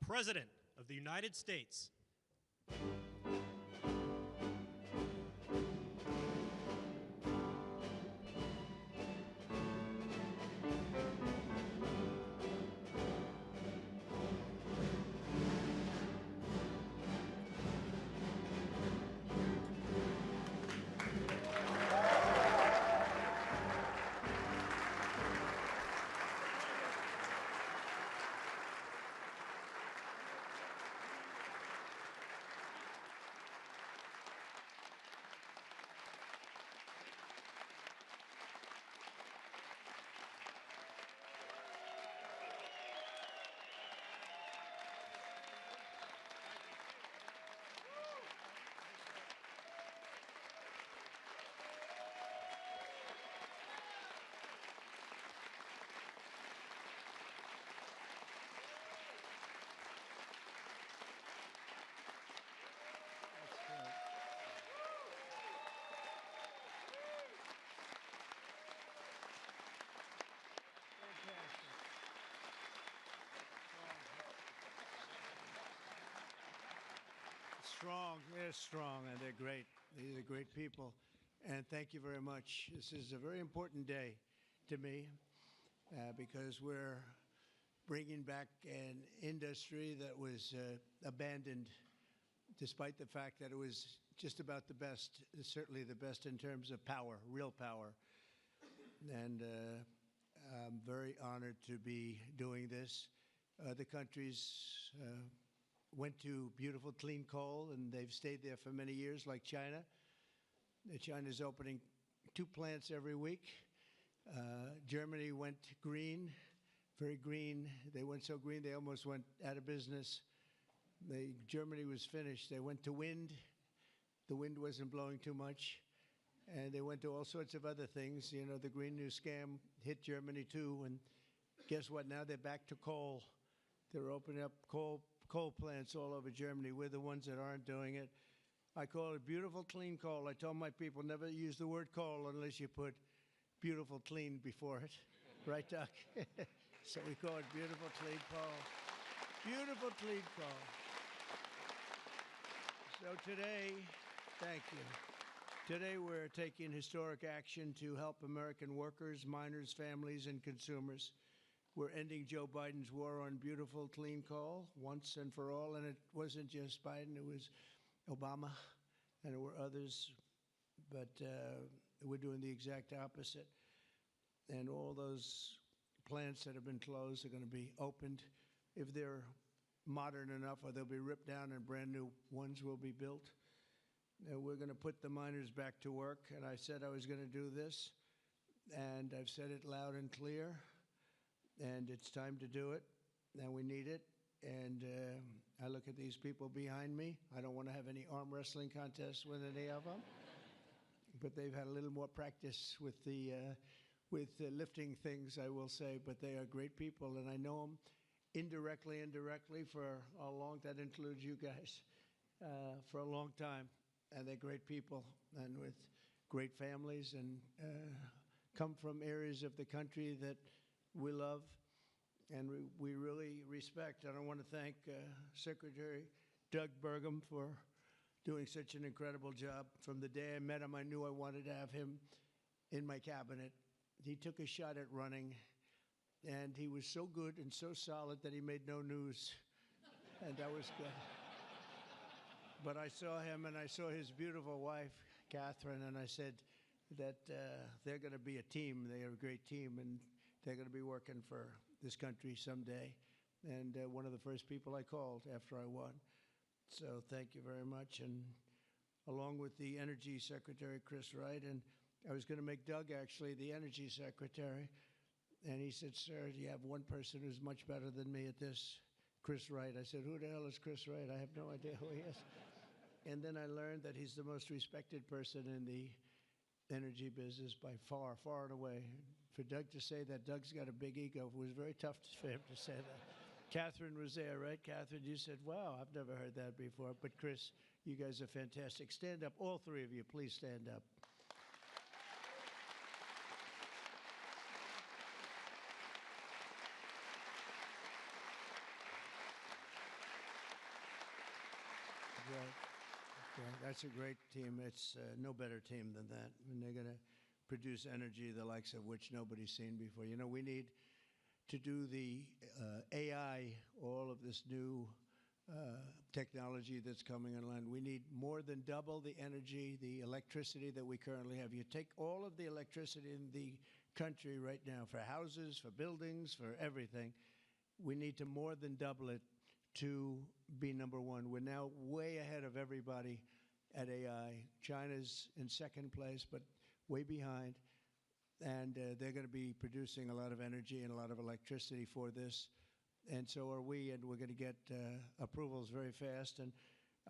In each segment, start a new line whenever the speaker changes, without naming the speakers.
President of the United States.
Strong, they're strong, and they're great. These are great people, and thank you very much. This is a very important day to me because we're bringing back an industry that was abandoned, despite the fact that it was just about the best, certainly the best in terms of power, real power. And I'm very honored to be doing this. Other countries went to beautiful, clean coal, and they've stayed there for many years, like China. China's opening 2 plants every week. Germany went green, very green. They went so green they almost went out of business. Germany was finished. They went to wind. The wind wasn't blowing too much. And they went to all sorts of other things. You know, the Green New Scam hit Germany too. And guess what? Now they're back to coal. They're opening up coal plants all over Germany. We're the ones that aren't doing it. I call it beautiful, clean coal. I told my people, never use the word coal unless you put beautiful, clean before it. Right, Doc? So we call it beautiful, clean coal. Beautiful, clean coal. So today, thank you. Today we're taking historic action to help American workers, miners, families, and consumers. We're ending Joe Biden's war on beautiful, clean coal once and for all. And it wasn't just Biden, it was Obama, and there were others. But we're doing the exact opposite. And all those plants that have been closed are going to be opened. If they're modern enough, or they'll be ripped down and brand new ones will be built. We're going to put the miners back to work. And I said I was going to do this. And I've said it loud and clear. And it's time to do it, and we need it. And I look at these people behind me. I don't want to have any arm wrestling contests with any of them, but they've had a little more practice with the lifting things, I will say. But they are great people, and I know them indirectly for a long. That includes you guys for a long time, and they're great people, and with great families, and come from areas of the country that we love and we really respect. And I want to thank Secretary Doug Burgum for doing such an incredible job. From the day I met him, I knew I wanted to have him in my cabinet. He took a shot at running, and he was so good and so solid that he made no news, and that was good. But I saw him, and I saw his beautiful wife, Catherine, and I said that they're going to be a team. They are a great team, and they're going to be working for this country someday. And one of the first people I called after I won. So thank you very much. And along with the Energy Secretary, Chris Wright, and I was going to make Doug actually the Energy Secretary. And he said, sir, you have one person who's much better than me at this, Chris Wright. I said, who the hell is Chris Wright? I have no idea who he is. And then I learned that he's the most respected person in the energy business by far, far and away. For Doug to say that, Doug's got a big ego. It was very tough for him to say that. Catherine was there, right? Catherine, you said, wow, I've never heard that before. But Chris, you guys are fantastic. Stand up, all three of you, please stand up. That's a great team. It's no better team than that. And they're going to produce energy the likes of which nobody's seen before. You know, we need to do the AI, all of this new technology that's coming online. We need more than double the energy, the electricity that we currently have. You take all of the electricity in the country right now for houses, for buildings, for everything. We need to more than double it to be number one. We're now way ahead of everybody at AI. China's in second place, but way behind. And they're going to be producing a lot of energy and a lot of electricity for this. And so are we, and we're going to get approvals very fast. And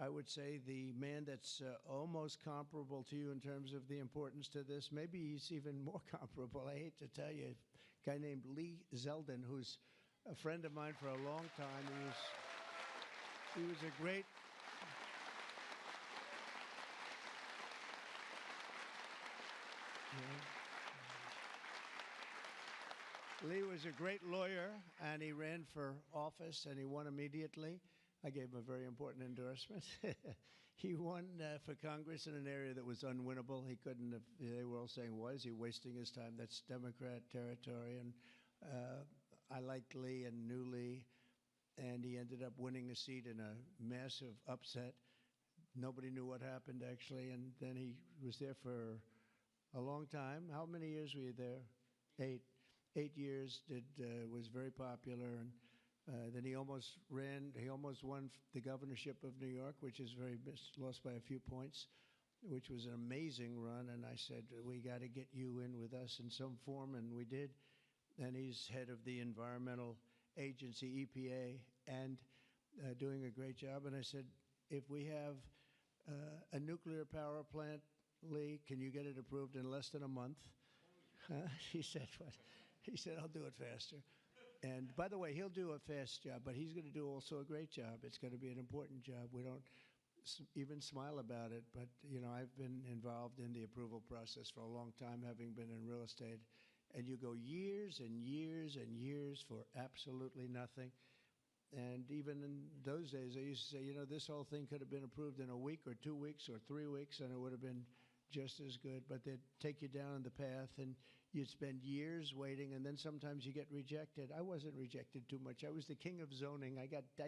I would say the man that's almost comparable to you in terms of the importance to this, maybe he's even more comparable. I hate to tell you, a guy named Lee Zeldin, who's a friend of mine for a long time. He was a great... Lee was a great lawyer, and he ran for office, and he won immediately. I gave him a very important endorsement. He won for Congress in an area that was unwinnable. He couldn't have, they were all saying, why is he wasting his time? That's Democrat territory. And I liked Lee and knew Lee, and he ended up winning a seat in a massive upset. Nobody knew what happened, actually, and then he was there for a long time. How many years were you there? 8. 8 years, was very popular, and then he almost won the governorship of New York, which is lost by a few points, which was an amazing run, and I said, we got to get you in with us in some form, and we did, and he's head of the environmental agency, EPA, and doing a great job, and I said, if we have a nuclear power plant, Lee, can you get it approved in less than a month? He said, what? He said, I'll do it faster. And by the way, he'll do a fast job, but he's going to do also a great job. It's going to be an important job. We don't even smile about it, but, you know, I've been involved in the approval process for a long time, having been in real estate. And you go years and years and years for absolutely nothing. And even in those days, I used to say, you know, this whole thing could have been approved in a week or 2 weeks or 3 weeks, and it would have been just as good. But they'd take you down the path, and you'd spend years waiting, and then sometimes you get rejected. I wasn't rejected too much. I was the king of zoning. I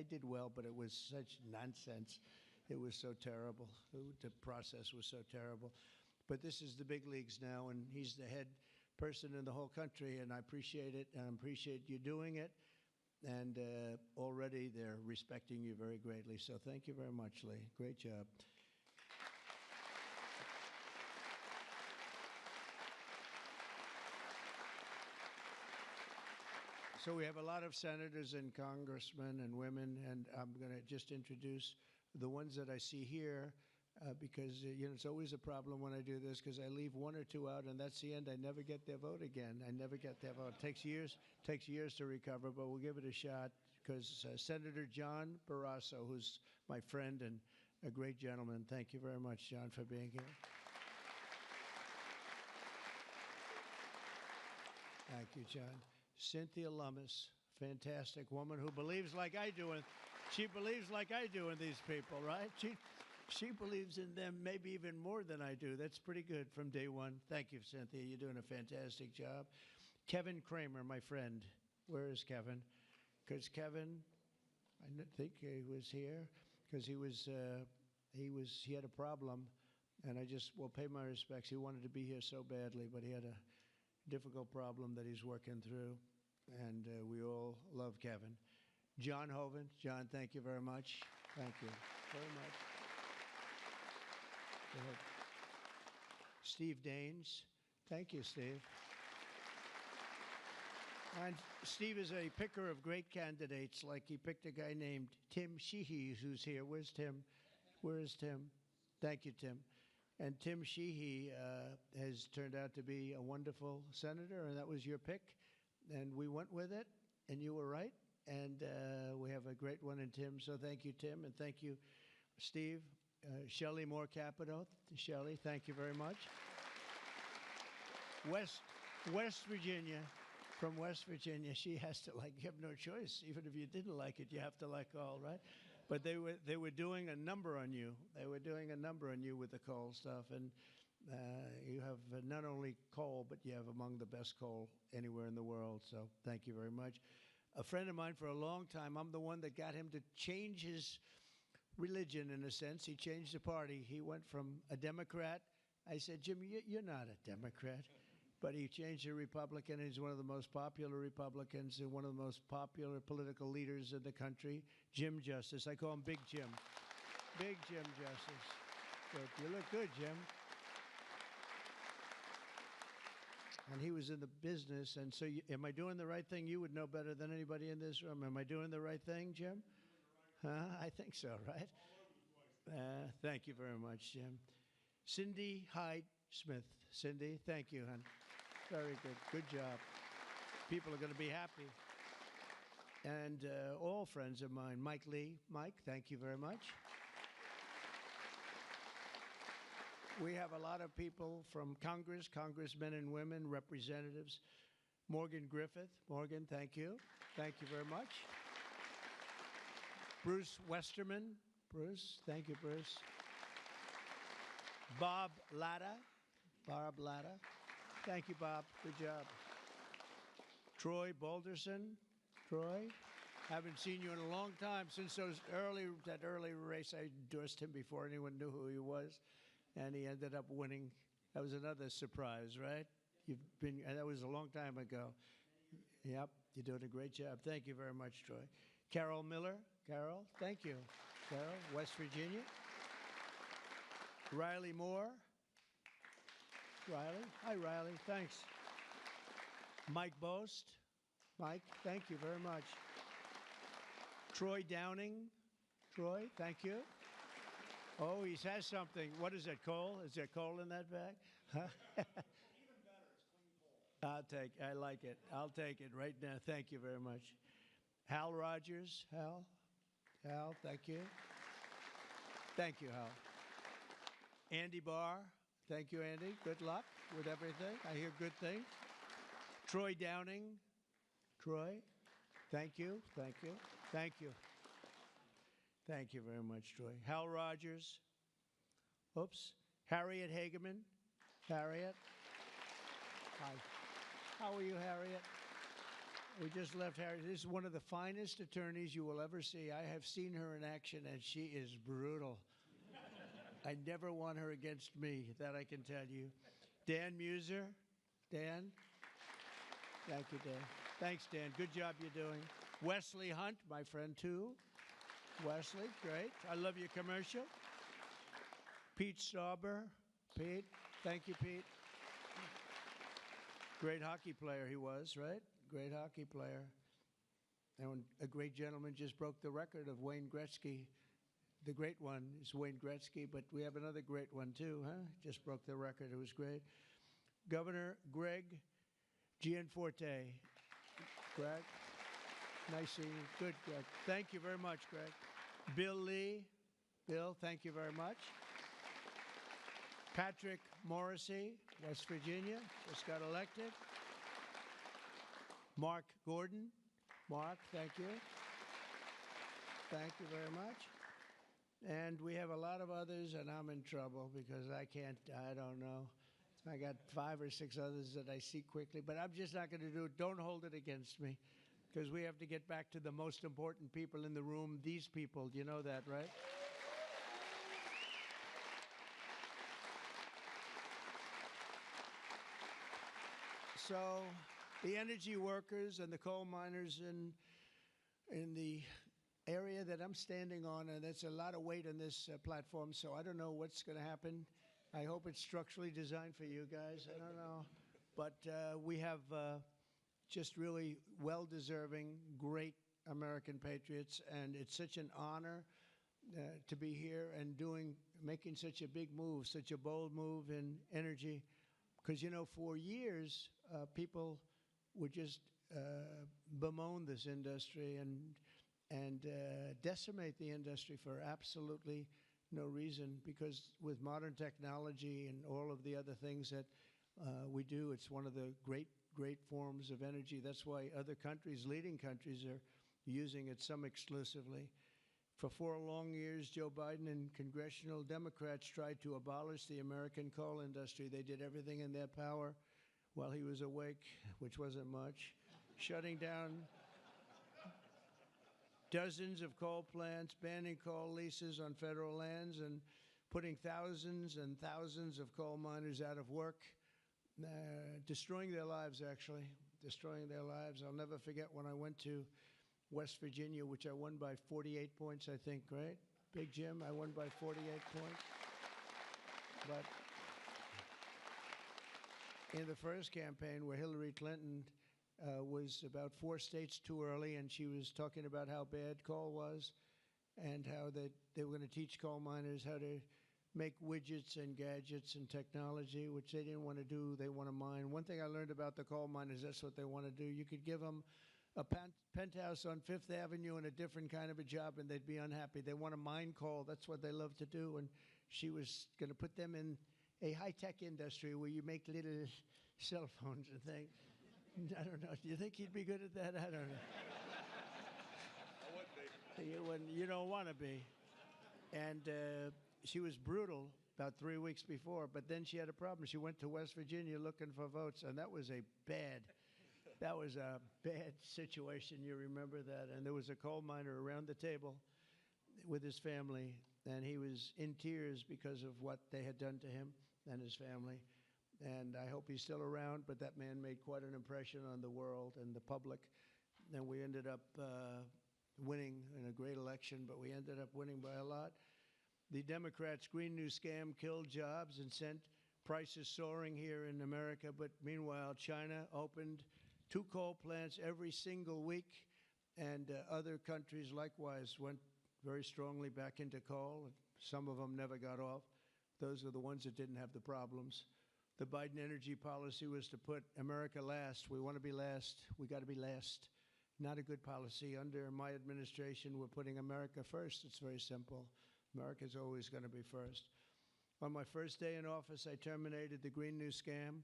did well, but it was such nonsense. It was so terrible. The process was so terrible. But this is the big leagues now, and he's the head person in the whole country, and I appreciate it, and I appreciate you doing it. And already they're respecting you very greatly. So thank you very much, Lee. Great job. So we have a lot of senators and congressmen and women, and I'm going to just introduce the ones that I see here because, you know, it's always a problem when I do this because I leave 1 or 2 out, and that's the end. I never get their vote again. I never get their vote. It takes years to recover, but we'll give it a shot because Senator John Barrasso, who's my friend and a great gentleman. Thank you very much, John, for being here. Thank you, John. Cynthia Lummis, fantastic woman who believes like I do, and she believes like I do in these people, right? She believes in them maybe even more than I do. That's pretty good from day one. Thank you, Cynthia. You're doing a fantastic job. Kevin Kramer, my friend. Where is Kevin? Because Kevin, I think he was here because he had a problem, and I just will pay my respects. He wanted to be here so badly, but he had a difficult problem that he's working through, and we all love Kevin. John Hoven. John, thank you very much. Thank you very much. Go ahead. Steve Daines. Thank you, Steve. And Steve is a picker of great candidates, like he picked a guy named Tim Sheehy, who's here. Where's Tim? Where is Tim? Thank you, Tim. And Tim Sheehy has turned out to be a wonderful senator, and that was your pick. And we went with it, and you were right. And we have a great one in Tim, so thank you, Tim, and thank you, Steve. Shelley Moore Capito. Shelley, thank you very much. West Virginia, from West Virginia, she has to like, you have no choice. Even if you didn't like it, you have to like all, right? But they were doing a number on you. They were doing a number on you with the coal stuff, and you have not only coal, but you have among the best coal anywhere in the world. So thank you very much. A friend of mine for a long time, I'm the one that got him to change his religion in a sense. He changed the party. He went from a Democrat. I said, Jim, you're not a Democrat. But he changed to Republican. He's one of the most popular Republicans and one of the most popular political leaders in the country, Jim Justice. I call him Big Jim. Big Jim Justice. Good. You look good, Jim. And he was in the business. And so am I doing the right thing? You would know better than anybody in this room. Am I doing the right thing, Jim? I think so, right? Thank you very much, Jim. Cindy Hyde Smith. Cindy, thank you, hon. Very good. Good job. People are going to be happy. And all friends of mine. Mike Lee. Mike, thank you very much. We have a lot of people from Congress, congressmen and women, representatives. Morgan Griffith. Morgan, thank you. Thank you very much. Bruce Westerman. Bruce, thank you, Bruce. Bob Latta. Bob Latta. Thank you, Bob. Good job. Troy Balderson. Troy, haven't seen you in a long time. Since that early race, I endorsed him before anyone knew who he was, and he ended up winning. That was another surprise, right? That was a long time ago. Yep, you're doing a great job. Thank you very much, Troy. Carol Miller. Carol, thank you. Carol, West Virginia. Riley Moore. Riley. Hi, Riley. Thanks. Mike Boast. Mike, thank you very much. Troy Downing. Troy, thank you. Oh, he has something. What is that, coal? Is there coal in that bag? Huh? Even better, it's clean coal. I like it. I'll take it right now. Thank you very much. Hal Rogers. Hal. Hal, thank you. Thank you, Hal. Andy Barr. Thank you, Andy. Good luck with everything. I hear good things. Troy Downing. Troy, thank you. Thank you. Thank you. Thank you very much, Troy. Hal Rogers. Oops. Harriet Hageman. Harriet. Hi. How are you, Harriet? We just left Harriet. This is one of the finest attorneys you will ever see. I have seen her in action, and she is brutal. I never want her against me, that I can tell you. Dan Muser. Dan. Thank you, Dan. Thanks, Dan. Good job you're doing. Wesley Hunt, my friend, too. Wesley, great. I love your commercial. Pete Stauber. Pete. Thank you, Pete. Great hockey player he was, right? Great hockey player. And a great gentleman just broke the record of Wayne Gretzky. The great one is Wayne Gretzky, but we have another great one, too, huh? Just broke the record. It was great. Governor Greg Gianforte. Greg, nice seeing you. Good, Greg. Thank you very much, Greg. Bill Lee. Bill, thank you very much. Patrick Morrissey, West Virginia, just got elected. Mark Gordon. Mark, thank you. Thank you very much. And we have a lot of others, and I'm in trouble because I don't know. I got 5 or 6 others that I see quickly, but I'm just not going to do it. Don't hold it against me because we have to get back to the most important people in the room, these people. You know that, right? So the energy workers and the coal miners in the area that I'm standing on, and there's a lot of weight on this platform, so I don't know what's going to happen. I hope it's structurally designed for you guys. I don't know. But we have just really well-deserving, great American patriots, and it's such an honor to be here and making such a big move, such a bold move in energy. Because, you know, for years, people would just bemoan this industry and decimate the industry for absolutely no reason, because with modern technology and all of the other things that we do, it's one of the great forms of energy. That's why other countries, leading countries, are using it, some exclusively. For 4 long years, Joe Biden and congressional Democrats tried to abolish the American coal industry. They did everything in their power while he was awake, which wasn't much, shutting down dozens of coal plants, banning coal leases on federal lands, and putting thousands and thousands of coal miners out of work, destroying their lives, actually, destroying their lives. I'll never forget when I went to West Virginia, which I won by 48 points, I think, right? Big Jim, I won by 48 points. But in the first campaign where Hillary Clinton was about 4 states too early, and she was talking about how bad coal was and how they were going to teach coal miners how to make widgets and gadgets and technology, which they didn't want to do. They want to mine. One thing I learned about the coal miners, that's what they want to do. You could give them a penthouse on Fifth Avenue and a different kind of a job, and they'd be unhappy. They want to mine coal. That's what they love to do. And she was going to put them in a high-tech industry where you make little cell phones and things. I don't know. Do you think he'd be good at that? I don't know. I would be. You don't want to be. And she was brutal about 3 weeks before, but then she had a problem. She went to West Virginia looking for votes, and that was a bad situation. You remember that. And there was a coal miner around the table with his family, and he was in tears because of what they had done to him and his family. And I hope he's still around, but that man made quite an impression on the world and the public. And we ended up winning in a great election, but we ended up winning by a lot. The Democrats' Green New Scam killed jobs and sent prices soaring here in America. But meanwhile, China opened 2 coal plants every single week, and other countries likewise went very strongly back into coal. Some of them never got off. Those are the ones that didn't have the problems. The Biden energy policy was to put America last. We want to be last. We got to be last. Not a good policy. Under my administration, we're putting America first. It's very simple. America's always going to be first. On my first day in office, I terminated the Green New Scam.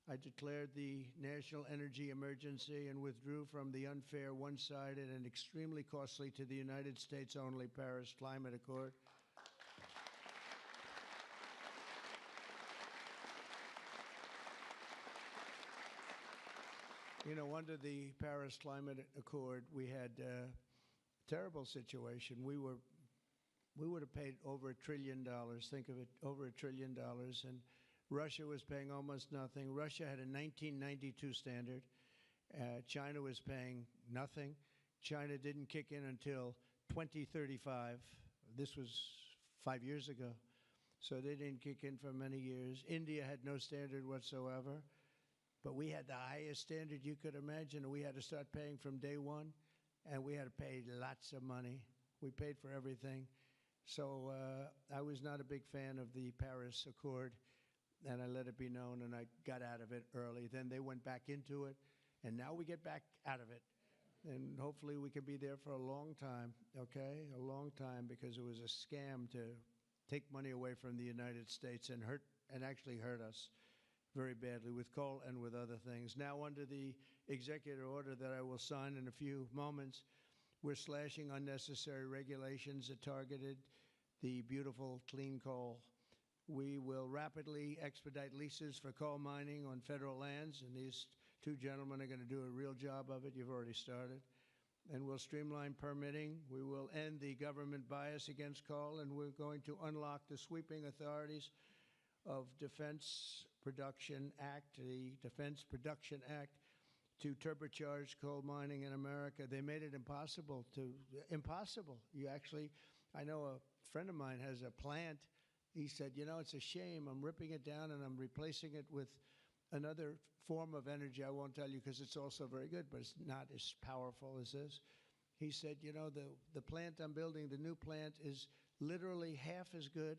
I declared the national energy emergency and withdrew from the unfair, one-sided, and extremely costly to the United States only Paris Climate Accord. You know, under the Paris Climate Accord, we had a terrible situation. We would have paid over $1 trillion. Think of it, over $1 trillion. And Russia was paying almost nothing. Russia had a 1992 standard. China was paying nothing. China didn't kick in until 2035. This was 5 years ago. So they didn't kick in for many years. India had no standard whatsoever. But we had the highest standard you could imagine, and we had to start paying from day one, and we had to pay lots of money. We paid for everything. So I was not a big fan of the Paris Accord, and I let it be known, and I got out of it early. Then they went back into it, and now we get back out of it. And hopefully we can be there for a long time, okay? A long time, because it was a scam to take money away from the United States and actually hurt us very badly with coal and with other things. Now, under the executive order that I will sign in a few moments, we're slashing unnecessary regulations that targeted the beautiful clean coal. We will rapidly expedite leases for coal mining on federal lands, and these 2 gentlemen are going to do a real job of it. You've already started. And we'll streamline permitting. We will end the government bias against coal, and we're going to unlock the sweeping authorities of Defense Production Act, the Defense Production Act, to turbocharge coal mining in America. They made it impossible. You actually, I know a friend of mine has a plant. He said, you know, it's a shame. I'm ripping it down and I'm replacing it with another form of energy. I won't tell you because it's also very good, but it's not as powerful as this. He said, you know, the plant I'm building, the new plant, is literally half as good.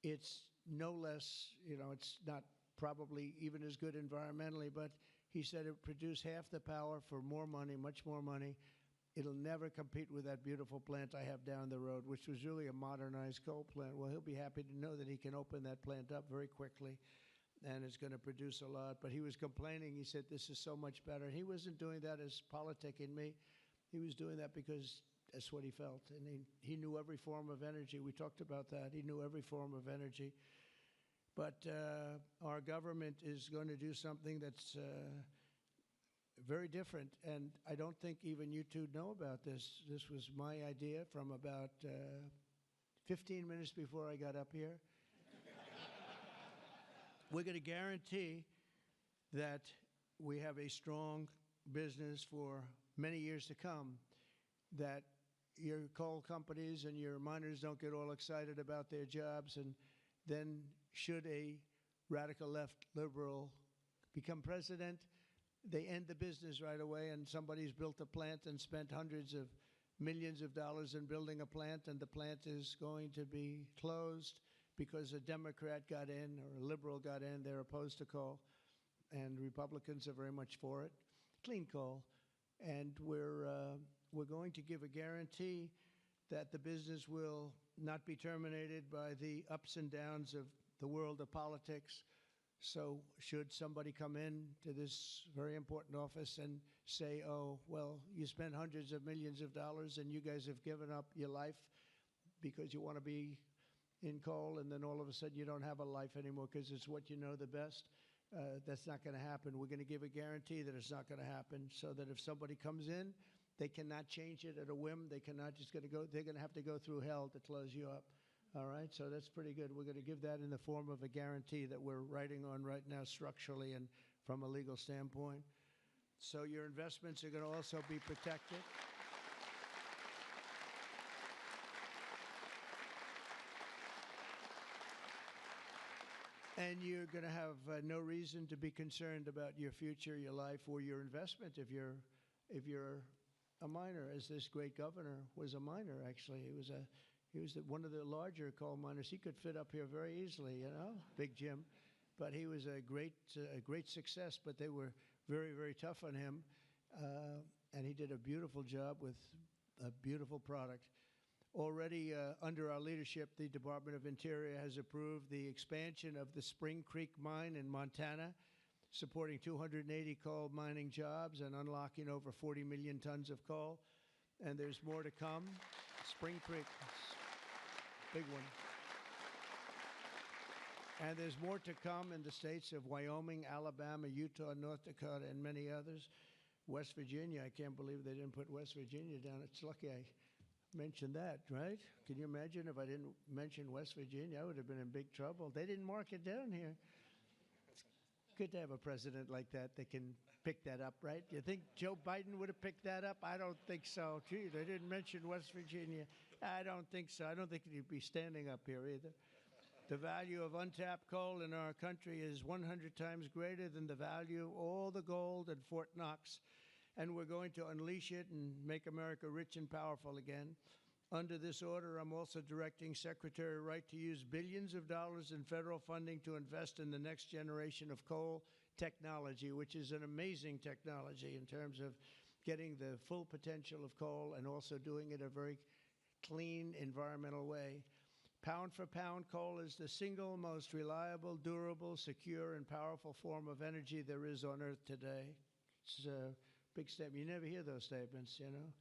It's no less, you know, it's not probably even as good environmentally, but he said it produced half the power for more money, much more money. It'll never compete with that beautiful plant I have down the road, which was really a modernized coal plant. Well, he'll be happy to know that he can open that plant up very quickly, and it's going to produce a lot. But he was complaining. He said, this is so much better. He wasn't doing that as politicking me. He was doing that because That's what he felt. And he knew every form of energy. We talked about that. He knew every form of energy. But our government is going to do something that's very different. And I don't think even you two know about this. This was my idea from about 15 minutes before I got up here. We're going to guarantee that we have a strong business for many years to come, that your coal companies and your miners don't get all excited about their jobs, and then should a radical left liberal become president, they end the business right away, and somebody's built a plant and spent hundreds of millions of dollars in building a plant, and the plant is going to be closed because a Democrat got in or a liberal got in. They're opposed to coal, and Republicans are very much for it. Clean coal. And we're going to give a guarantee that the business will not be terminated by the ups and downs of the world of politics. So should somebody come in to this very important office and say, oh, well, you spent hundreds of millions of dollars and you guys have given up your life because you want to be in coal, and then all of a sudden you don't have a life anymore because it's what you know the best. That's not going to happen. We're going to give a guarantee that it's not going to happen, so that if somebody comes in, they cannot change it at a whim. They cannot just going to go. They're going to have to go through hell to close you up. All right, so that's pretty good. We're going to give that in the form of a guarantee that we're writing on right now structurally and from a legal standpoint. So your investments are going to also be protected. And you're going to have no reason to be concerned about your future, your life, or your investment if you're a miner, as this great governor was a miner. Actually, he was one of the larger coal miners. He could fit up here very easily, you know, Big Jim. But he was a great success. But they were very, very tough on him, and he did a beautiful job with a beautiful product. Already under our leadership, the Department of Interior has approved the expansion of the Spring Creek mine in Montana, supporting 280 coal mining jobs and unlocking over 40 million tons of coal. And there's more to come. Spring Creek, big one. And there's more to come in the states of Wyoming, Alabama, Utah, North Dakota, and many others. West Virginia, I can't believe they didn't put West Virginia down. It's lucky I mentioned that, right? Can you imagine if I didn't mention West Virginia? I would have been in big trouble. They didn't mark it down here. It's good to have a president like that that can pick that up, right? You think Joe Biden would have picked that up? I don't think so. Gee, they didn't mention West Virginia. I don't think so. I don't think he'd be standing up here either. The value of untapped coal in our country is 100 times greater than the value of all the gold at Fort Knox. And we're going to unleash it and make America rich and powerful again. Under this order, I'm also directing Secretary Wright to use billions of dollars in federal funding to invest in the next generation of coal technology, which is an amazing technology in terms of getting the full potential of coal and also doing it a very clean, environmental way. Pound for pound, coal is the single most reliable, durable, secure, and powerful form of energy there is on Earth today. It's a big statement. You never hear those statements, you know.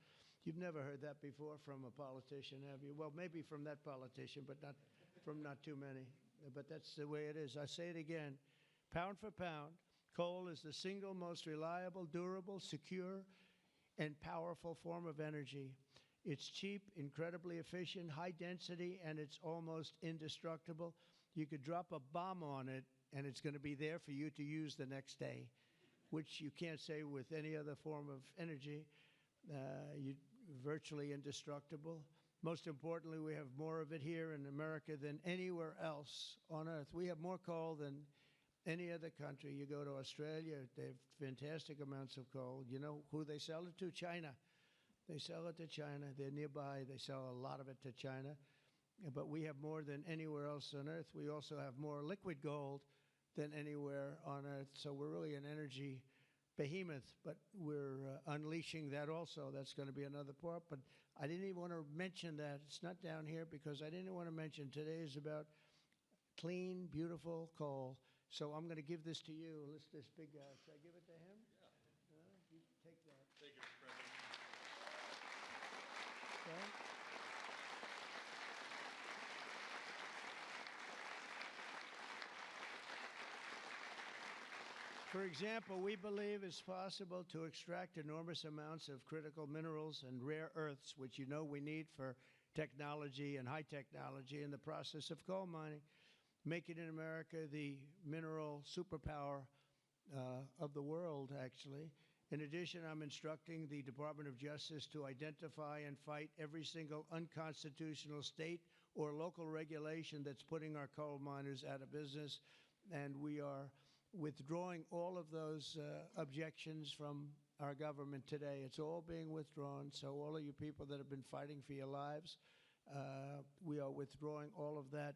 You've never heard that before from a politician, have you? Well, maybe from that politician, but not from not too many. But that's the way it is. I say it again. Pound for pound, coal is the single most reliable, durable, secure, and powerful form of energy. It's cheap, incredibly efficient, high density, and it's almost indestructible. You could drop a bomb on it, and it's going to be there for you to use the next day, which you can't say with any other form of energy. Virtually indestructible. Most importantly, we have more of it here in America than anywhere else on Earth. We have more coal than any other country. You go to Australia, they have fantastic amounts of coal. You know who they sell it to? China. They sell it to China. They're nearby. They sell a lot of it to China. But we have more than anywhere else on Earth. We also have more liquid gold than anywhere on Earth. So we're really an energy behemoth, but we're unleashing that also. That's going to be another part. But I didn't even want to mention that. It's not down here because I didn't want to mention today is about clean, beautiful coal. So I'm going to give this to you. This big guy. Should I give it to him?
Yeah.
You take that.
Thank you, Mr. President.
For example, we believe it's possible to extract enormous amounts of critical minerals and rare earths, which you know we need for technology and high technology in the process of coal mining, making in America the mineral superpower of the world, actually. In addition, I'm instructing the Department of Justice to identify and fight every single unconstitutional state or local regulation that's putting our coal miners out of business. And we are withdrawing all of those objections from our government today. It's all being withdrawn. So all of you people that have been fighting for your lives, we are withdrawing all of that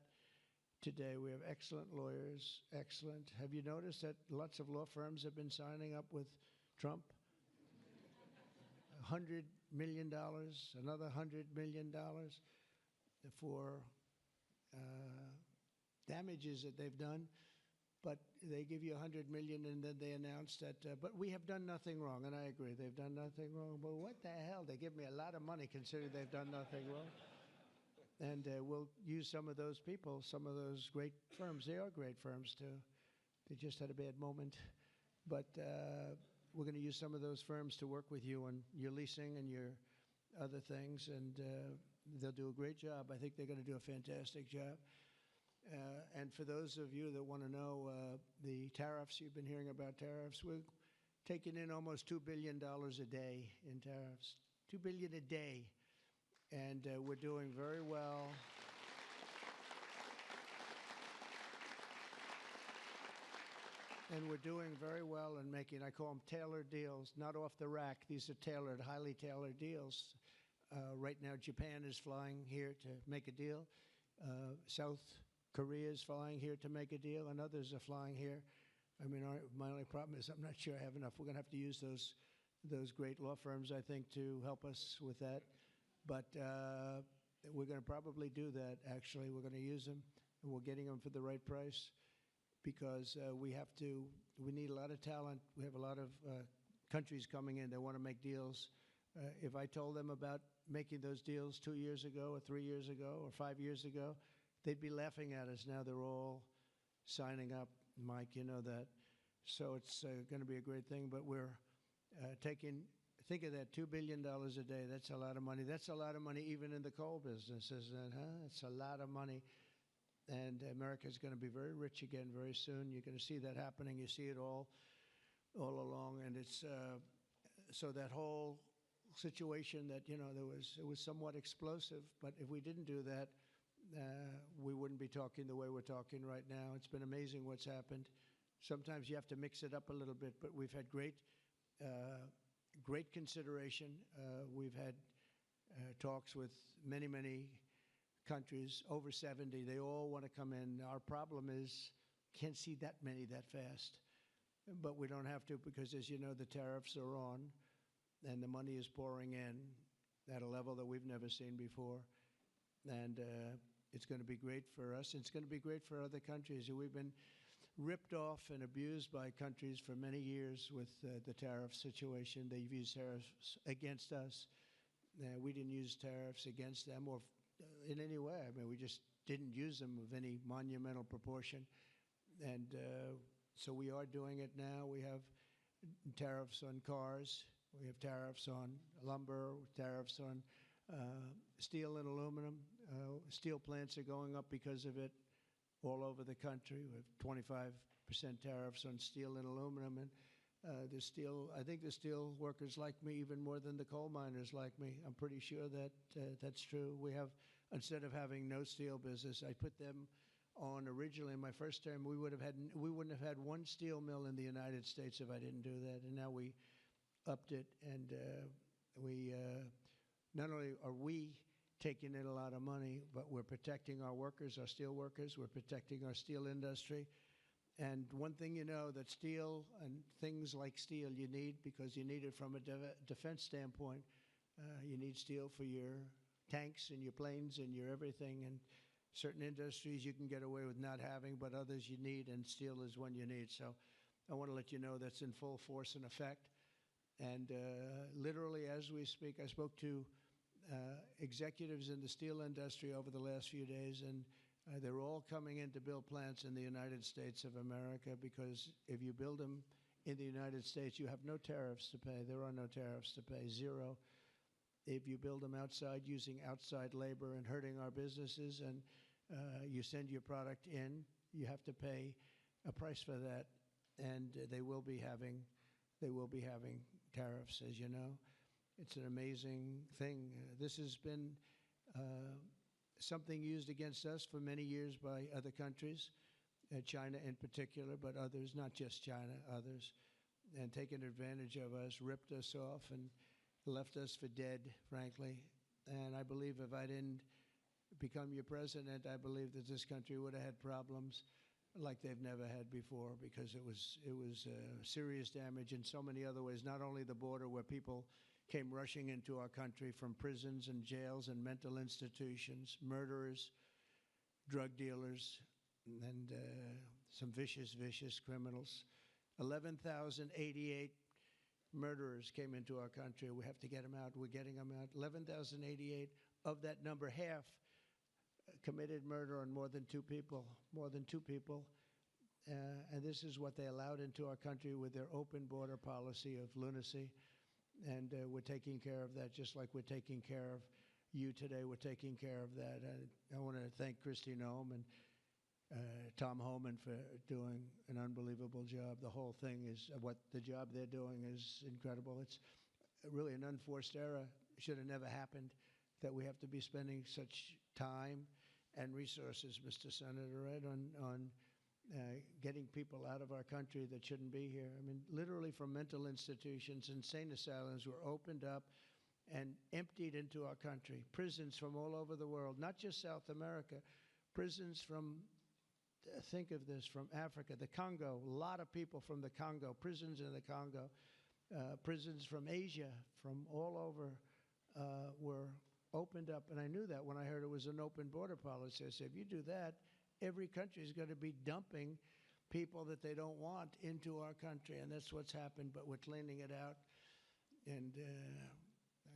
today. We have excellent lawyers, excellent. Have you noticed that lots of law firms have been signing up with Trump? $100 million, another $100 million for damages that they've done. But they give you $100 million and then they announce that, but we have done nothing wrong. And I agree, they've done nothing wrong. But what the hell? They give me a lot of money considering they've done nothing wrong. And we'll use some of those people, some of those great firms. They are great firms, too. They just had a bad moment. But we're going to use some of those firms to work with you on your leasing and your other things. And they'll do a great job. I think they're going to do a fantastic job. And for those of you that want to know the tariffs, you've been hearing about tariffs, we're taking in almost $2 billion a day in tariffs. $2 billion a day. And we're doing very well. And we're doing very well in making, I call them tailored deals, not off the rack. These are tailored, highly tailored deals. Right now, Japan is flying here to make a deal. South Korea is flying here to make a deal, and others are flying here. I mean, my only problem is I'm not sure I have enough. We're going to have to use those great law firms, I think, to help us with that. But we're going to probably do that, actually. We're going to use them, and we're getting them for the right price because we need a lot of talent. We have a lot of countries coming in. They want to make deals. If I told them about making those deals 2 years ago or 3 years ago or 5 years ago, they'd be laughing at us. Now they're all signing up. Mike, you know that. So it's going to be a great thing. But we're think of that, $2 billion a day. That's a lot of money. That's a lot of money even in the coal business, isn't it? Huh? It's a lot of money. And America's going to be very rich again very soon. You're going to see that happening. You see it all along. And it's so that whole situation that, you know, it was somewhat explosive. But if we didn't do that, we wouldn't be talking the way we're talking right now. It's been amazing what's happened. Sometimes you have to mix it up a little bit, but we've had great consideration. We've had talks with many, many countries, over 70. They all want to come in. Our problem is can't see that many that fast. But we don't have to because, as you know, the tariffs are on and the money is pouring in at a level that we've never seen before. And it's going to be great for us. It's going to be great for other countries. We've been ripped off and abused by countries for many years with the tariff situation. They've used tariffs against us. We didn't use tariffs against them or in any way. I mean, we just didn't use them of any monumental proportion. And so we are doing it now. We have tariffs on cars. We have tariffs on lumber, tariffs on steel and aluminum. Steel plants are going up because of it all over the country. We have 25% tariffs on steel and aluminum. And I think the steel workers like me even more than the coal miners like me. I'm pretty sure that that's true. We have, instead of having no steel business, I put them on originally in my first term. We wouldn't have had one steel mill in the United States if I didn't do that. And now we upped it, and not only are we taking in a lot of money, but we're protecting our workers, our steel workers. We're protecting our steel industry. And one thing you know, that steel and things like steel you need because you need it from a defense standpoint. You need steel for your tanks and your planes and your everything. And certain industries you can get away with not having, but others you need, and steel is one you need. So I want to let you know that's in full force and effect. And literally as we speak, I spoke to executives in the steel industry over the last few days, and they're all coming in to build plants in the United States of America because if you build them in the United States, you have no tariffs to pay. There are no tariffs to pay, zero. If you build them outside using outside labor and hurting our businesses, and you send your product in, you have to pay a price for that, and they will be having tariffs, as you know. It's an amazing thing. This has been something used against us for many years by other countries, China in particular, but others, not just China, others, and taken advantage of us, ripped us off, and left us for dead, frankly. And I believe if I didn't become your president, I believe that this country would have had problems like they've never had before, because it was serious damage in so many other ways. Not only the border, where people came rushing into our country from prisons and jails and mental institutions, murderers, drug dealers, and some vicious criminals. 11,088 murderers came into our country. We have to get them out. We're getting them out. 11,088. Of that number, half committed murder on more than two people. And this is what they allowed into our country with their open border policy of lunacy. And we're taking care of that, just like we're taking care of you today. We're taking care of that. I want to thank Kristi Noem and Tom Homan for doing an unbelievable job. The whole thing is, what the job they're doing is incredible. It's really an unforced error. It should have never happened, that we have to be spending such time and resources, Mr. Senator, right, on getting people out of our country that shouldn't be here. I mean, literally from mental institutions, insane asylums were opened up and emptied into our country. Prisons from all over the world, not just South America, prisons from, think of this, from Africa, the Congo, a lot of people from the Congo, prisons in the Congo, prisons from Asia, from all over, were opened up. And I knew that when I heard it was an open border policy. I said, if you do that, every country is going to be dumping people that they don't want into our country. And that's what's happened, but we're cleaning it out. And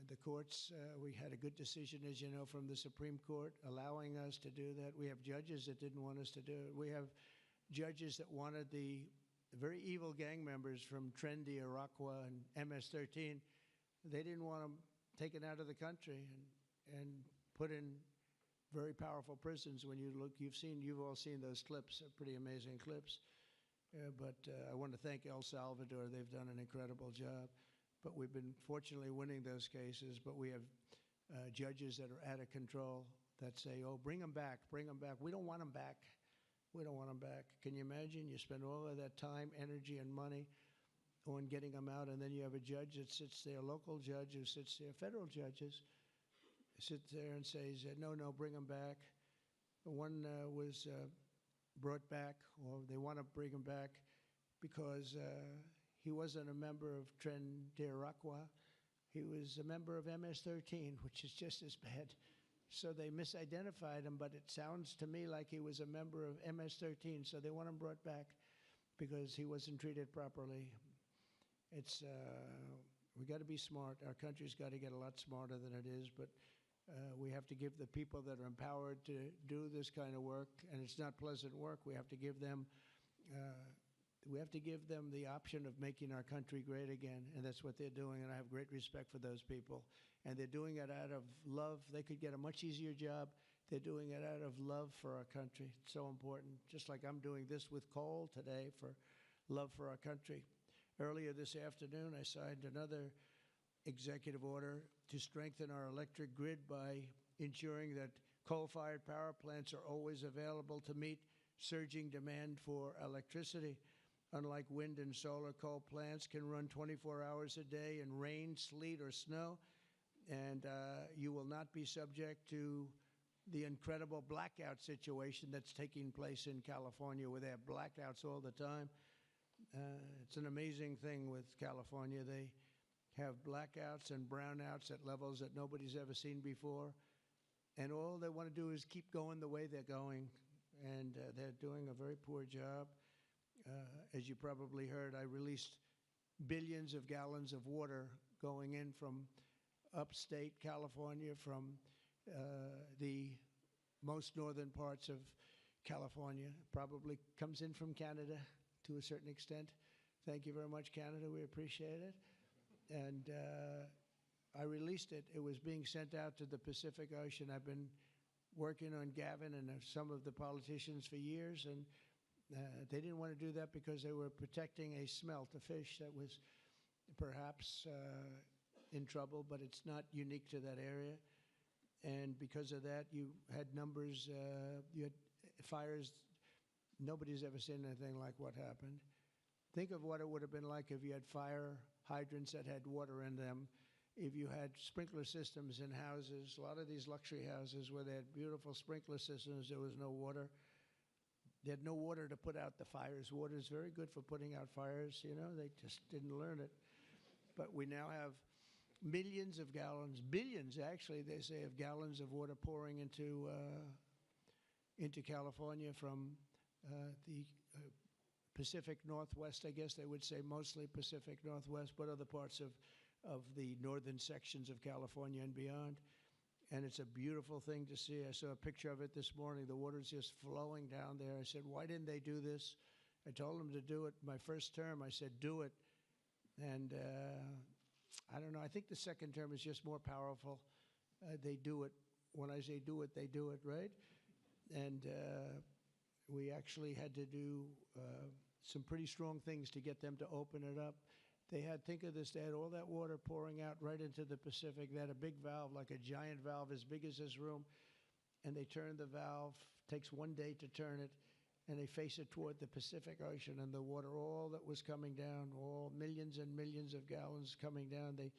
the courts, we had a good decision, as you know, from the Supreme Court allowing us to do that. We have judges that didn't want us to do it. We have judges that wanted the very evil gang members from Trendy, Iroquois, and MS-13. They didn't want them taken out of the country and put in very powerful prisons. When you look, you've all seen those clips, pretty amazing clips. But I want to thank El Salvador. They've done an incredible job. But we've been fortunately winning those cases. But we have judges that are out of control that say, oh, bring them back, bring them back. We don't want them back. We don't want them back. Can you imagine? You spend all of that time, energy, and money on getting them out, and then you have a judge that sits there, a local judge who sits there, federal judges, sits there and says, no, bring them back. One was brought back, or they want to bring him back because he wasn't a member of Tren de Aragua. He was a member of MS-13, which is just as bad. So they misidentified him, but it sounds to me like he was a member of MS-13, so they want him brought back because he wasn't treated properly. It's we got to be smart. Our country's got to get a lot smarter than it is, but we have to give the people that are empowered to do this kind of work, and it's not pleasant work. We have to give them the option of making our country great again, and that's what they're doing, and I have great respect for those people. And they're doing it out of love. They could get a much easier job. They're doing it out of love for our country. It's so important, just like I'm doing this with coal today for love for our country. Earlier this afternoon, I signed another executive order to strengthen our electric grid by ensuring that coal-fired power plants are always available to meet surging demand for electricity. Unlike wind and solar, coal plants can run 24 hours a day in rain, sleet, or snow, and you will not be subject to the incredible blackout situation that's taking place in California, where they have blackouts all the time. It's an amazing thing with California. They have blackouts and brownouts at levels that nobody's ever seen before. And all they want to do is keep going the way they're going. And they're doing a very poor job. As you probably heard, I released billions of gallons of water going in from upstate California, from the most northern parts of California. Probably comes in from Canada to a certain extent. Thank you very much, Canada. We appreciate it. And I released it. It was being sent out to the Pacific Ocean. I've been working on Gavin and some of the politicians for years, and they didn't want to do that because they were protecting a smelt, a fish that was perhaps in trouble, but it's not unique to that area. And because of that, you had numbers, you had fires. Nobody's ever seen anything like what happened. Think of what it would have been like if you had fire hydrants that had water in them, if you had sprinkler systems in houses. A lot of these luxury houses where they had beautiful sprinkler systems, there was no water. They had no water to put out the fires. Water is very good for putting out fires, you know. They just didn't learn it. But we now have millions of gallons, billions actually, they say, of gallons of water pouring into California from the Pacific Northwest, I guess they would say, mostly Pacific Northwest, but other parts of the northern sections of California and beyond. And it's a beautiful thing to see. I saw a picture of it this morning. The water's just flowing down there. I said, why didn't they do this? I told them to do it. My first term, I said, do it. And I don't know. I think the second term is just more powerful. They do it. When I say do it, they do it, right? And we actually had to do some pretty strong things to get them to open it up. They had, think of this, they had all that water pouring out right into the Pacific. They had a big valve, like a giant valve as big as this room, and they turned the valve. Takes 1 day to turn it, and they face it toward the Pacific Ocean, and the water, all that was coming down, all millions and millions of gallons coming down, they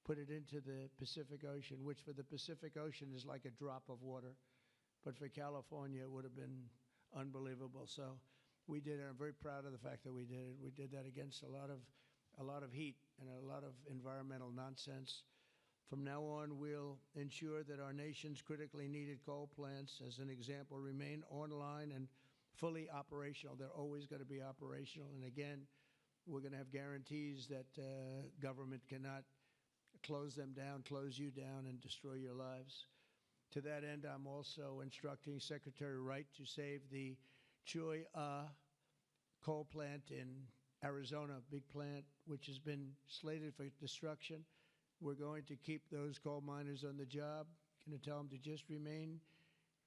put it into the Pacific Ocean, which for the Pacific Ocean is like a drop of water. But for California, it would have been unbelievable. So we did it. I'm very proud of the fact that we did it. We did that against a lot of heat and a lot of environmental nonsense. From now on, we'll ensure that our nation's critically needed coal plants, as an example, remain online and fully operational. They're always going to be operational. And again, we're going to have guarantees that government cannot close them down, close you down, and destroy your lives. To that end, I'm also instructing Secretary Wright to save the Cholla coal plant in Arizona, big plant, which has been slated for destruction. We're going to keep those coal miners on the job. Going to tell them to just remain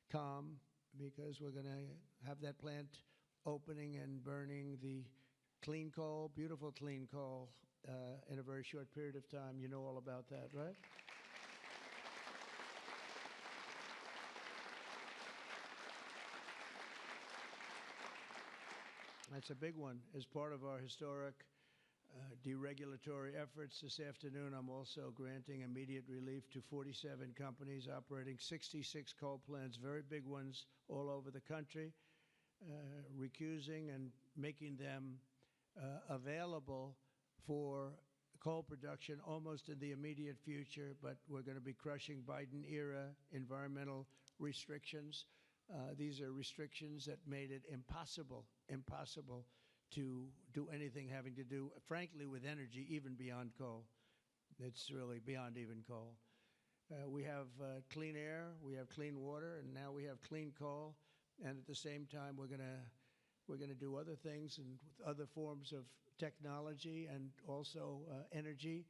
calm, because we're going to have that plant opening and burning the clean coal, beautiful clean coal, in a very short period of time. You know all about that, right? That's a big one. As part of our historic deregulatory efforts this afternoon, I'm also granting immediate relief to 47 companies operating 66 coal plants, very big ones all over the country, recusing and making them available for coal production almost in the immediate future. But we're going to be crushing Biden-era environmental restrictions. These are restrictions that made it impossible to do anything having to do, frankly, with energy, even beyond coal. It's really beyond even coal. We have clean air, we have clean water, and now we have clean coal. And at the same time, we're going to do other things and with other forms of technology and also energy,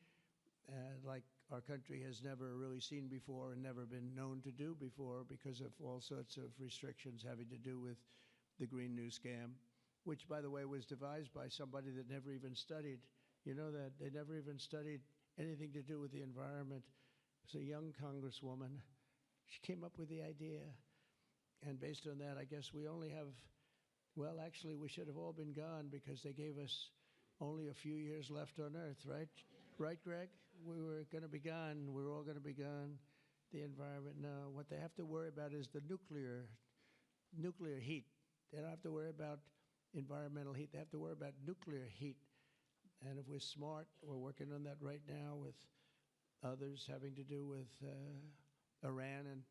like our country has never really seen before and never been known to do before, because of all sorts of restrictions having to do with the Green New Scam, which, by the way, was devised by somebody that never even studied. You know that? They never even studied anything to do with the environment. It was a young congresswoman. She came up with the idea. And based on that, I guess we only have, well, actually, we should have all been gone, because they gave us only a few years left on Earth, right? Right, Greg? We were going to be gone. We're all going to be gone. The environment, no. What they have to worry about is the nuclear heat. They don't have to worry about environmental heat. They have to worry about nuclear heat. And if we're smart, we're working on that right now with others having to do with Iran and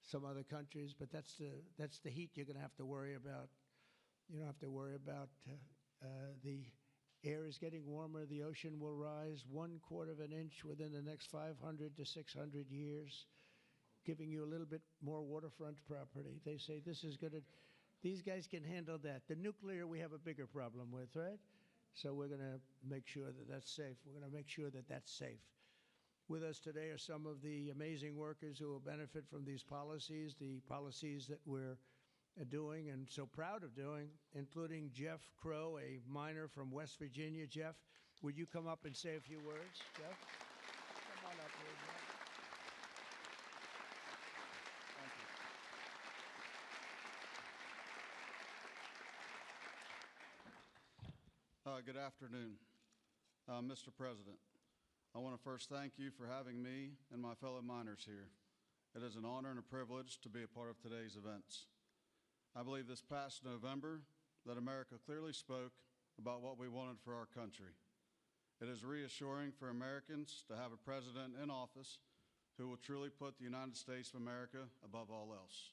some other countries. But that's the heat you're going to have to worry about. You don't have to worry about the air is getting warmer. The ocean will rise 1/4 of an inch within the next 500 to 600 years, giving you a little bit more waterfront property. They say this is going to, these guys can handle that. The nuclear, we have a bigger problem with, right? So we're going to make sure that that's safe. We're going to make sure that that's safe. With us today are some of the amazing workers who will benefit from these policies, the policies that we're doing and so proud of doing, including Jeff Crow, a miner from West Virginia. Jeff, would you come up and say a few words? Jeff? Come on up here, Jeff.
Good afternoon, Mr. President. I want to first thank you for having me and my fellow miners here. It is an honor and a privilege to be a part of today's events. I believe this past November that America clearly spoke about what we wanted for our country. It is reassuring for Americans to have a president in office who will truly put the United States of America above all else.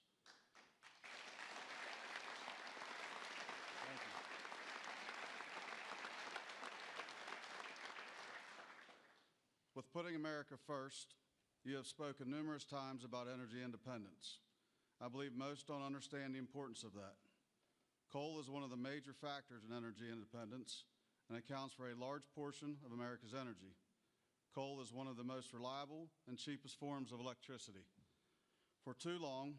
Thank you. With putting America first, you have spoken numerous times about energy independence. I believe most don't understand the importance of that. Coal is one of the major factors in energy independence and accounts for a large portion of America's energy. Coal is one of the most reliable and cheapest forms of electricity. For too long,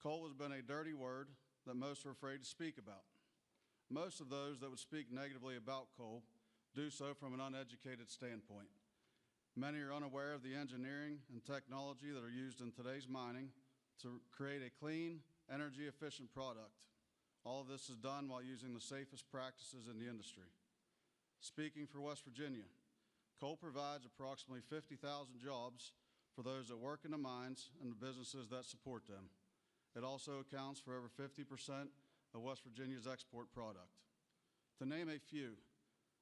coal has been a dirty word that most are afraid to speak about. Most of those that would speak negatively about coal do so from an uneducated standpoint. Many are unaware of the engineering and technology that are used in today's mining to create a clean, energy-efficient product. All of this is done while using the safest practices in the industry. Speaking for West Virginia, coal provides approximately 50,000 jobs for those that work in the mines and the businesses that support them. It also accounts for over 50% of West Virginia's export product. To name a few,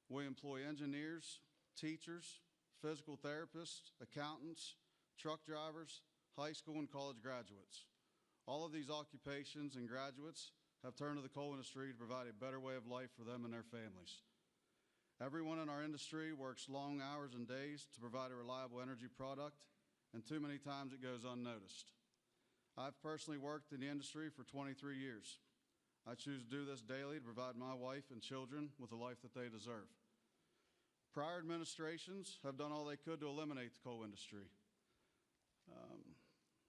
we employ engineers, teachers, physical therapists, accountants, truck drivers, high school and college graduates. All of these occupations and graduates have turned to the coal industry to provide a better way of life for them and their families. Everyone in our industry works long hours and days to provide a reliable energy product, and too many times it goes unnoticed. I've personally worked in the industry for 23 years. I choose to do this daily to provide my wife and children with the life that they deserve. Prior administrations have done all they could to eliminate the coal industry.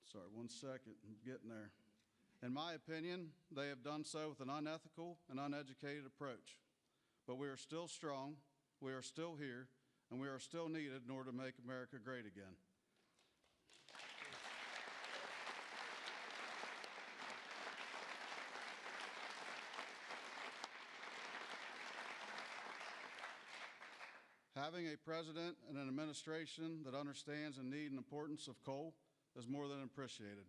Sorry, one second, I'm getting there. In my opinion, they have done so with an unethical and uneducated approach. But we are still strong, we are still here, and we are still needed in order to make America great again. Having a president and an administration that understands the need and importance of coal is more than appreciated.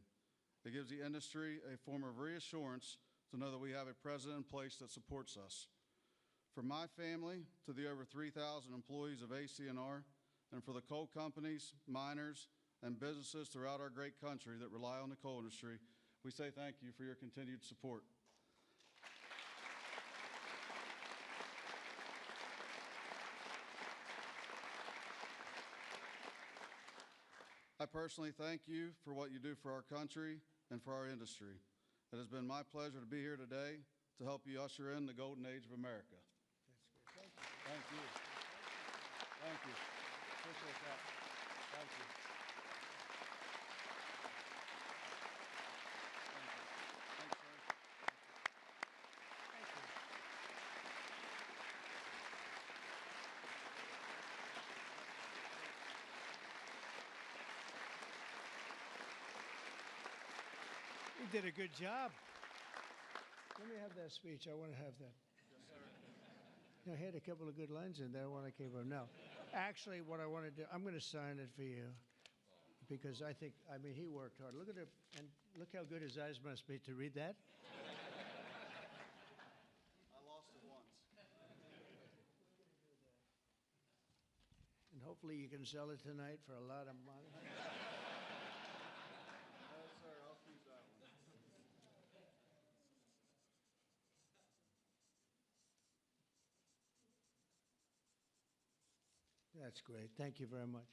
It gives the industry a form of reassurance to know that we have a president in place that supports us. For my family, to the over 3,000 employees of ACNR, and for the coal companies, miners, and businesses throughout our great country that rely on the coal industry, we say thank you for your continued support. I personally thank you for what you do for our country and for our industry. It has been my pleasure to be here today to help you usher in the golden age of America.
That's good.
Thank you. Thank you. Appreciate that. Thank you. Thank you. Thanks, sir.
Thank you. You did a good job. Let me have that speech. I want to have that.
Yes, sir.
I had a couple of good lines in there when I came up. No, actually, what I want to do, I'm going to sign it for you because I mean, he worked hard. Look at it, and look how good his eyes must be to read that.
I lost it once.
And hopefully you can sell it tonight for a lot of money.
No, sir. I'll keep that one.
That's great. Thank you very much.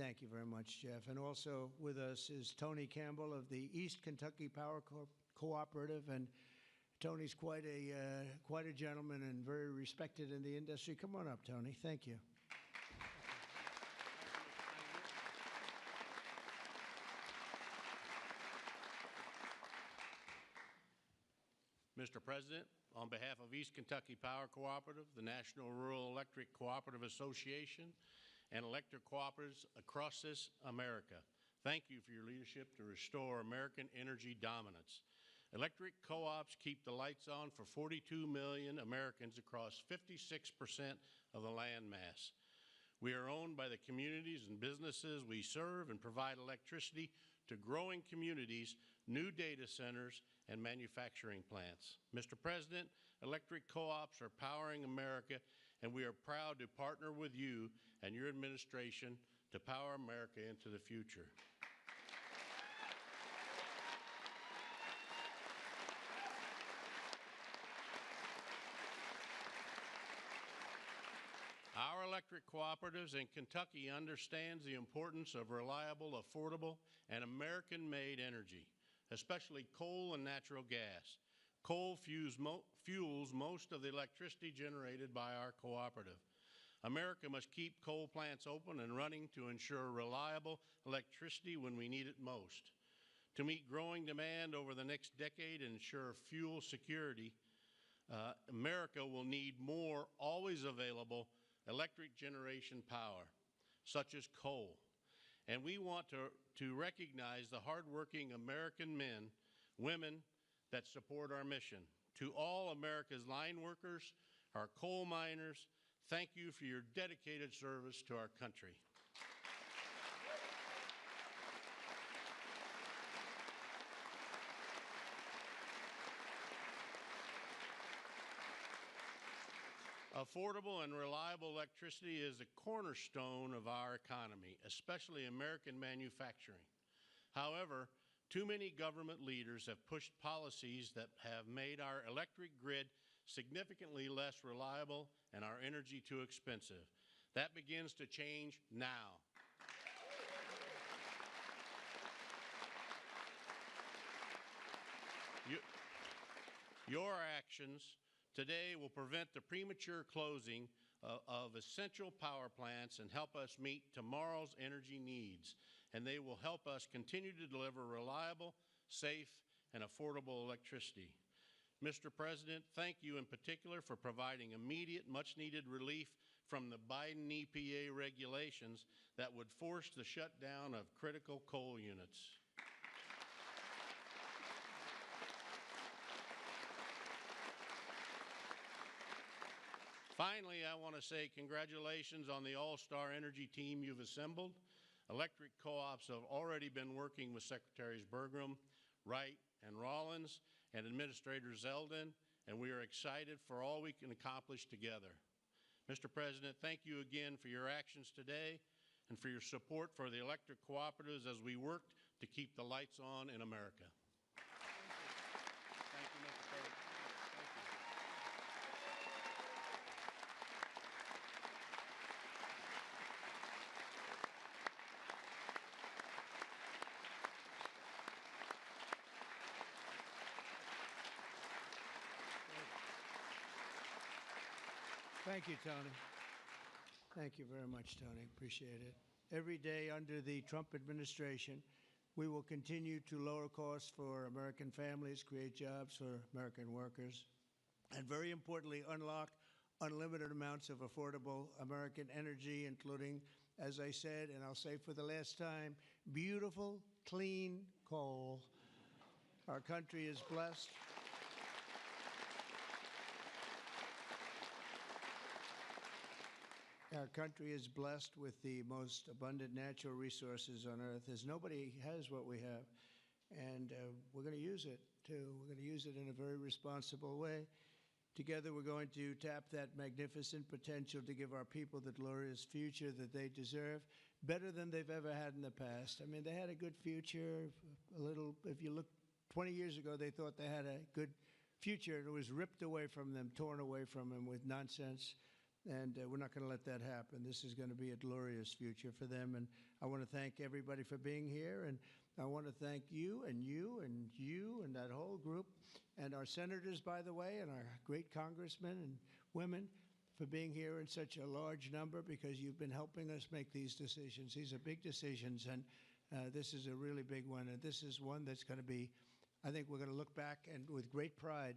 Thank you very much, Jeff. And also with us is Tony Campbell of the East Kentucky Power Cooperative. And Tony's quite a gentleman and very respected in the industry. Come on up, Tony. Thank you.
Mr. President, on behalf of East Kentucky Power Cooperative, the National Rural Electric Cooperative Association, and electric cooperatives across this America, thank you for your leadership to restore American energy dominance. Electric co-ops keep the lights on for 42 million Americans across 56% of the land mass. We are owned by the communities and businesses we serve and provide electricity to growing communities, new data centers, and manufacturing plants. Mr. President, electric co-ops are powering America, and we are proud to partner with you and your administration to power America into the future. Our electric cooperatives in Kentucky understands the importance of reliable, affordable, and American-made energy, especially coal and natural gas. Coal fuels most of the electricity generated by our cooperative. America must keep coal plants open and running to ensure reliable electricity when we need it most. To meet growing demand over the next decade and ensure fuel security, America will need more always available electric generation power, such as coal. And we want to recognize the hardworking American men, women that support our mission. To all America's line workers, our coal miners, thank you for your dedicated service to our country. Affordable and reliable electricity is a cornerstone of our economy, especially American manufacturing. However, too many government leaders have pushed policies that have made our electric grid significantly less reliable and our energy too expensive. That begins to change now. Your actions today will prevent the premature closing of essential power plants and help us meet tomorrow's energy needs. And they will help us continue to deliver reliable, safe, and affordable electricity. Mr. President, thank you in particular for providing immediate, much-needed relief from the Biden EPA regulations that would force the shutdown of critical coal units. Finally, I want to say congratulations on the all-star energy team you've assembled. Electric co-ops have already been working with Secretaries Bergrum, Wright, and Rollins, and Administrator Zeldin, and we are excited for all we can accomplish together. Mr. President, thank you again for your actions today and for your support for the electric cooperatives as we work to keep the lights on in America. Thank you, Mr. President. Thank you.
Thank you, Tony. Thank you very much, Tony. Appreciate it. Every day under the Trump administration, we will continue to lower costs for American families, create jobs for American workers, and very importantly, unlock unlimited amounts of affordable American energy, including, as I said, and I'll say for the last time, beautiful, clean coal. Our country is blessed. Our country is blessed with the most abundant natural resources on earth, as nobody has what we have. And we're going to use it, too. We're going to use it in a very responsible way. Together, we're going to tap that magnificent potential to give our people the glorious future that they deserve, better than they've ever had in the past. I mean, they had a good future. If you look 20 years ago, they thought they had a good future, and it was ripped away from them, torn away from them with nonsense. And we're not going to let that happen. This is going to be a glorious future for them. And I want to thank everybody for being here. And I want to thank you and you and you and that whole group and our senators, by the way, and our great congressmen and women for being here in such a large number, because you've been helping us make these decisions. These are big decisions, and this is a really big one. And this is one that's going to be, I think we're going to look back and with great pride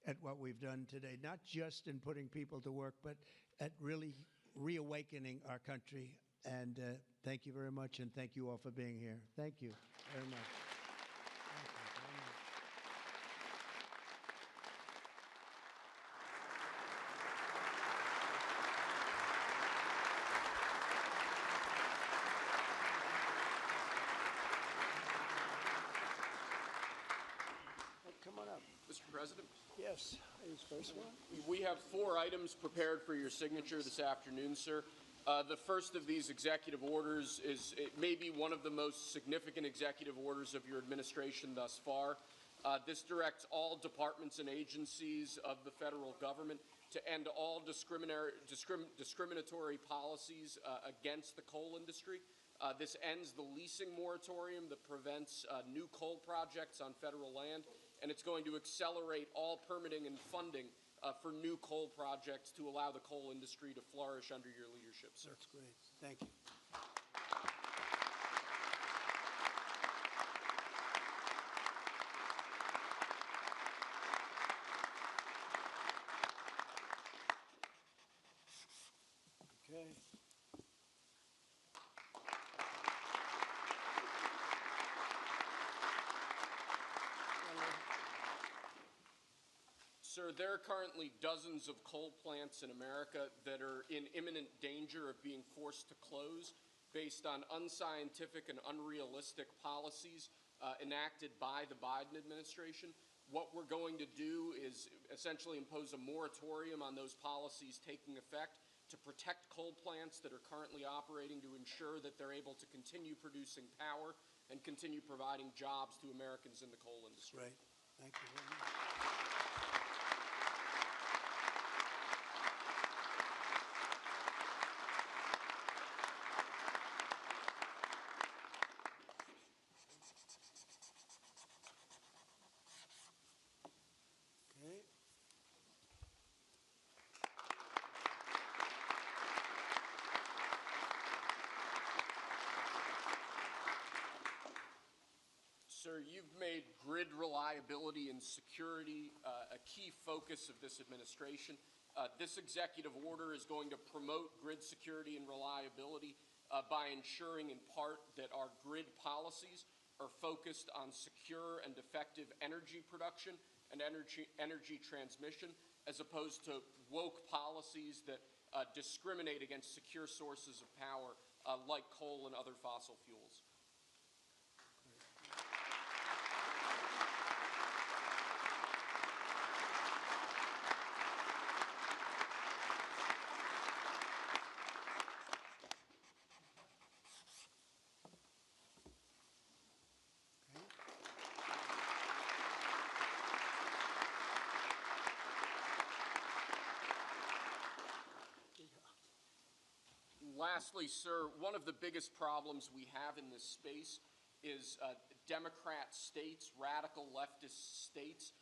at what we've done today, not just in putting people to work, but at really reawakening our country. And thank you very much, and thank you all for being here. Thank you very much. Thank you very much. Come on up.
Mr. President,
Yes, who's first one?
we have 4 items prepared for your signature this afternoon, sir. The first of these executive orders is maybe one of the most significant executive orders of your administration thus far. This directs all departments and agencies of the federal government to end all discriminatory policies against the coal industry. This ends the leasing moratorium that prevents new coal projects on federal land, and it's going to accelerate all permitting and funding for new coal projects to allow the coal industry to flourish under your leadership, sir.
That's great. Thank you. Okay.
Sir, there are currently dozens of coal plants in America that are in imminent danger of being forced to close based on unscientific and unrealistic policies enacted by the Biden administration. What we're going to do is essentially impose a moratorium on those policies taking effect to protect coal plants that are currently operating, to ensure that they're able to continue producing power and continue providing jobs to Americans in the coal industry.
Great. Thank you very much. Okay.
Sir, you've made grid reliability and security a key focus of this administration. This executive order is going to promote grid security and reliability by ensuring, in part, that our grid policies are focused on secure and effective energy production and energy transmission, as opposed to woke policies that discriminate against secure sources of power like coal and other fossil fuels. Lastly, sir, one of the biggest problems we have in this space is Democrat states, radical leftist states,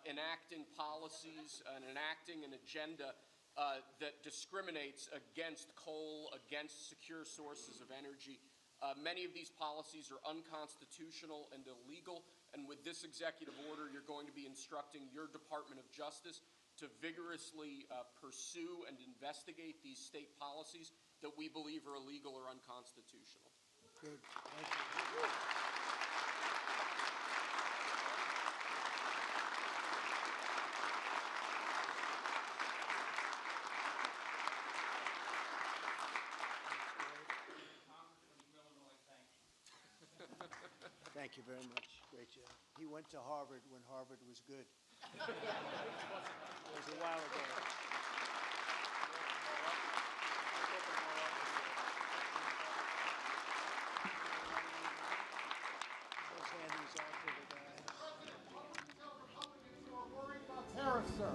enacting policies and enacting an agenda that discriminates against coal, against secure sources of energy. Many of these policies are unconstitutional and illegal, and with this executive order, you're going to be instructing your Department of Justice to vigorously pursue and investigate these state policies that we believe are illegal or unconstitutional.
Good. Thank you. Thank you very much. Great job. He went to Harvard when Harvard was good. It was a while ago. Let's hand these off to the guy.
Tariffs, sir.